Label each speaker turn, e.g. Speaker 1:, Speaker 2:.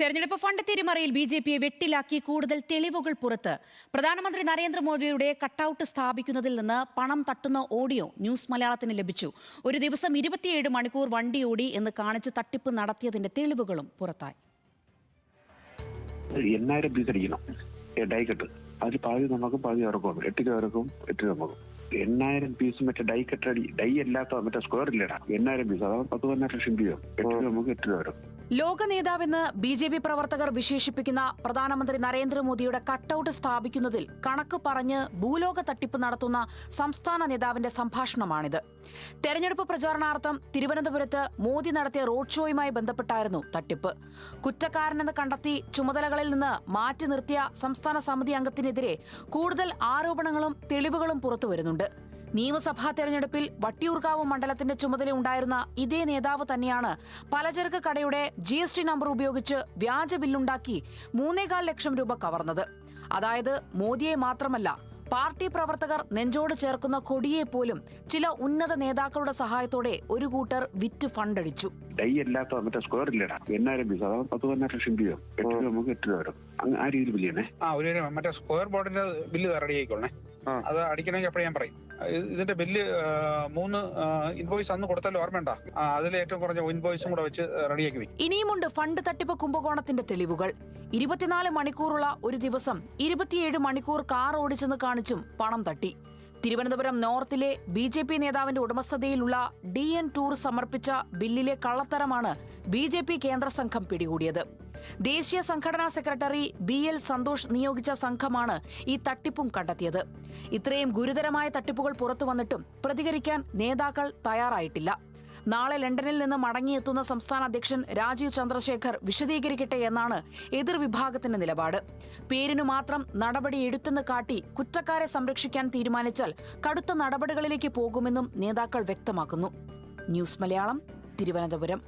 Speaker 1: തെരഞ്ഞെടുപ്പ് ഫണ്ട് തിരിമറിയിൽ ബി.ജെ.പിയെ വെട്ടിലാക്കി കൂടുതൽ തെളിവുകൾ പുറത്ത്. പ്രധാനമന്ത്രി നരേന്ദ്രമോദിയുടെ കട്ടൌട്ട് സ്ഥാപിക്കുന്നതിൽ നിന്ന് പണം തട്ടുന്ന ഓഡിയോ ന്യൂസ് മലയാളത്തിന് ലഭിച്ചു. ഒരു ദിവസം 27 മണിക്കൂർ വണ്ടി ഓടി എന്ന് കാണിച്ച് തട്ടിപ്പ് നടത്തിയതിന്റെ തെളിവുകളും പുറത്തായി.
Speaker 2: 8000 പീസ് അടിക്കണം ഡൈക്കട്ട്. അതിൽ പാതി നമുക്കും പാതി ഇറക്കും. 8 രൂപ ഇറക്കും, 8 രൂപ നമുക്കും. 8000 പീസ് മറ്റേ ഡൈക്കട്ട് അടി, ഡൈ അല്ലാത്ത മറ്റേ സ്ക്വയർ ഇല്ലടാ. 8000 പീസ്, അതാണ് 10-12 ലക്ഷം രൂപ. 8 രൂപ നമുക്ക്, 8 രൂപ വരും.
Speaker 1: ലോക നേതാവെന്ന് ബി.ജെ.പി പ്രവർത്തകർ വിശേഷിപ്പിക്കുന്ന പ്രധാനമന്ത്രി നരേന്ദ്രമോദിയുടെ കട്ടൌട്ട് സ്ഥാപിക്കുന്നതിൽ കണക്ക് പറഞ്ഞ് ഭൂലോക തട്ടിപ്പ് നടത്തുന്ന സംസ്ഥാന നേതാവിന്റെ സംഭാഷണമാണിത്. തെരഞ്ഞെടുപ്പ് പ്രചാരണാർത്ഥം തിരുവനന്തപുരത്ത് മോദി നടത്തിയ റോഡ് ഷോയുമായി ബന്ധപ്പെട്ടായിരുന്നു തട്ടിപ്പ്. കുറ്റക്കാരനെന്ന് കണ്ടെത്തി ചുമതലകളിൽ നിന്ന് മാറ്റി നിർത്തിയ സംസ്ഥാന സമിതി അംഗത്തിനെതിരെ കൂടുതൽ ആരോപണങ്ങളും തെളിവുകളും പുറത്തുവരുന്നുണ്ട്. നിയമസഭാ തെരഞ്ഞെടുപ്പിൽ വട്ടിയൂർക്കാവ് മണ്ഡലത്തിന്റെ ചുമതലയുണ്ടായിരുന്ന ഇതേ നേതാവ് തന്നെയാണ് പലചരക്ക് കടയുടെ GST നമ്പർ ഉപയോഗിച്ച് വ്യാജ ബില്ലുണ്ടാക്കി 3.25 ലക്ഷം രൂപ കവർന്നത്. അതായത് മോദിയെ മാത്രമല്ല, പാർട്ടി പ്രവർത്തകർ നെഞ്ചോട് ചേർക്കുന്ന കൊടിയെ പോലും ചില ഉന്നത നേതാക്കളുടെ സഹായത്തോടെ ഒരു കൂട്ടർ വിറ്റ് ഫണ്ടടിച്ചു.
Speaker 2: ഡൈ അല്ലാത്ത മറ്റേ സ്ക്വയർ ഇല്ലടാ. 8000 പീസ്, അതാണ് 10-12 ലക്ഷം രൂപ. 8 രൂപ നമുക്ക്, 8 രൂപ വരും. ആ രീതിയിൽ ബില്ലിയാണേ.
Speaker 3: ഒരു മറ്റേ സ്ക്വയർ ബോർഡിന്റെ ബില്ല് റെഡി ആയിക്കോളേ. അത് അടിക്കണമെങ്കിൽ അപ്പോഴേ ഞാൻ പറയും. ഇതിന്റെ ബില്ല് 3 ഇൻവോയ്സ് അന്ന് കൊടുത്താലും ഓർമ്മയുണ്ടോ? അതിൽ ഏറ്റവും കുറഞ്ഞ ഇൻവോയ്സും കൂടെ വെച്ച് റെഡിയാക്കി വെക്കും.
Speaker 1: ഇനിയുമുണ്ട് ഫണ്ട് തട്ടിപ്പ് കുംഭകോണത്തിന്റെ തെളിവുകൾ. 24 മണിക്കൂറുള്ള ഒരു ദിവസം 27 മണിക്കൂർ കാർ ഓടിച്ചെന്ന് കാണിച്ചും പണം തട്ടി. തിരുവനന്തപുരം നോർത്തിലെ ബി.ജെ.പി നേതാവിന്റെ ഉടമസ്ഥതയിലുള്ള DN ടൂർ സമർപ്പിച്ച ബില്ലിലെ കള്ളത്തരമാണ് ബി.ജെ.പി കേന്ദ്ര സംഘം പിടികൂടിയത്. ദേശീയ സംഘടനാ സെക്രട്ടറി BL സന്തോഷ് നിയോഗിച്ച സംഘമാണ് ഈ തട്ടിപ്പും കണ്ടെത്തിയത്. ഇത്രയും ഗുരുതരമായ തട്ടിപ്പുകൾ പുറത്തു വന്നിട്ടും പ്രതികരിക്കാൻ നേതാക്കൾ തയ്യാറായിട്ടില്ല. നാളെ ലണ്ടനിൽ നിന്ന് മടങ്ങിയെത്തുന്ന സംസ്ഥാന അധ്യക്ഷൻ രാജീവ് ചന്ദ്രശേഖർ വിശദീകരിക്കട്ടെ എന്നാണ് എതിർവിഭാഗത്തിന്റെ നിലപാട്. പേരിനു മാത്രം നടപടിയെടുത്തെന്ന് കാട്ടി കുറ്റക്കാരെ സംരക്ഷിക്കാൻ തീരുമാനിച്ചാൽ കടുത്ത നടപടികളിലേക്ക് പോകുമെന്നും നേതാക്കൾ വ്യക്തമാക്കുന്നു. ന്യൂസ് മലയാളം, തിരുവനന്തപുരം.